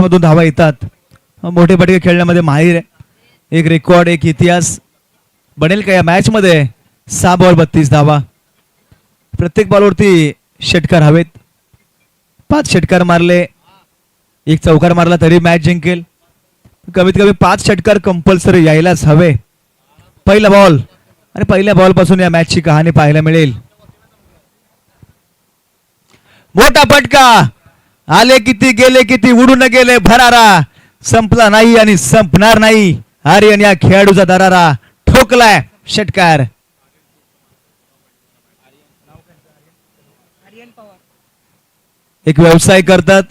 मधून धावा येतात. मोठे फटके खेळण्यामध्ये माहीर आहे. एक रेकॉर्ड, एक इतिहास बनेल का या मॅच मध्ये. 6 बॉल 32 धावा. प्रत्येक बॉलवरती षटकार हवेत. 5 षटकार मारले, एक चौकार मारला तरी मॅच जिंकेल. कमीत कमी 5 षटकार कंपल्सरी यायलाच हवे. पहिला बॉल आणि पहिल्या बॉल पासून या मॅचची कहाणी पाहायला मिळेल. मोठा फटका. आले किती गेले किती, उडून गेले भरारा. संपला नाही आणि संपणार नाही. आर्यन या खेळाडूचा दरारा ठोकलाय. षटकार. एक व्यवसाय करतात.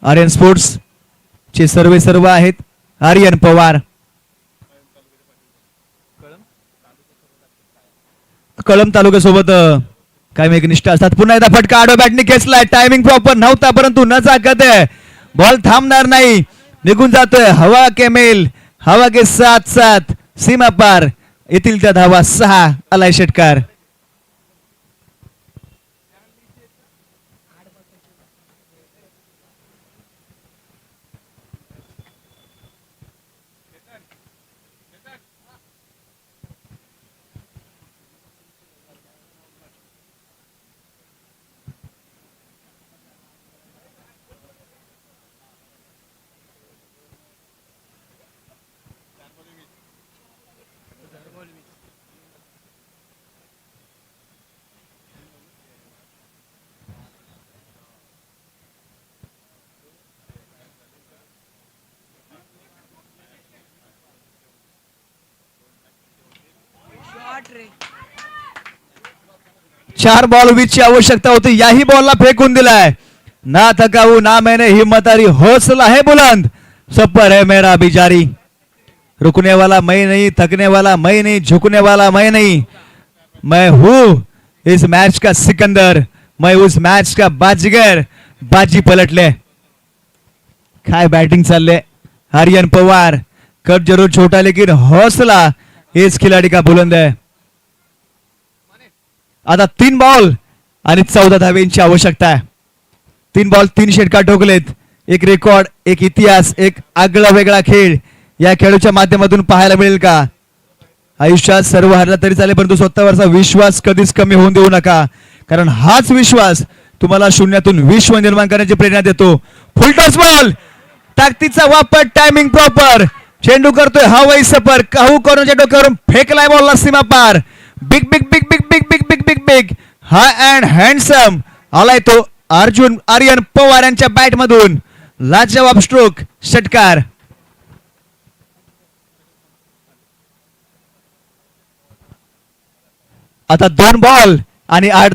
आर्यन स्पोर्ट्स चे सर्व आहेत. आर्यन पवार. कळंब तालुक्यासोबत काय एक निष्ठा असतात. पुन्हा एकदा फटका आडो बॅटने खेचलाय. टायमिंग प्रॉपर नव्हता परंतु न जागत आहे. बॉल थांबणार नाही, निघून जातोय. हवा के मेल, हवा के साथ साथ सीमा पार. येथील त्या धावा 6. आलाय षटकार. चार बॉल 20 ची आवश्यकता होती. याही बॉलला फेकून दिलाय. ना थकाऊ ना मैंने हिम्मत हारी, हौसला है बुलंद, सब पर है मेरा भी जारी. रुकने वाला मैं नहीं, थकने वाला मैं नहीं, झुकने वाला मैं नहीं. मैं हूं इस मैच का सिकंदर, मैं उस मैच का बाजीगर. बाजी पलटले. काय बैटिंग चालले. आर्यन पवार. कट जरूर छोटा लेकिन हौसला इस खिलाड़ी का बुलंद है. आता 3 बॉल आणि 14 धाव्यांची आवश्यकता आहे. 3 बॉल 3 षटकार ठोकलेत. एक रेकॉर्ड, एक इतिहास, एक आगळा वेगळा खेळ या खेळाच्या माध्यमातून पाहायला मिळेल का. आयुष्यात सर्व हरला तरी चालेल परंतु स्वतःवरचा विश्वास कधीच कमी होऊन देऊ नका, कारण हाच विश्वास तुम्हाला शून्यातून विश्व निर्माण करण्याची प्रेरणा देतो. फुलटॉस बॉल, ताकदीचा वापर, टायमिंग प्रॉपर. चेंडू करतोय हवाई सफर. काहू करूनच्या डोक्यावरून फेकलाय बॉलला सीमा पार. Big big big big big big big big big high and handsome आलाय तो आर्यन पवार यांच्या बॅट मधून. लाजवाब स्ट्रोक. षटकार. आता 2 बॉल आणि 8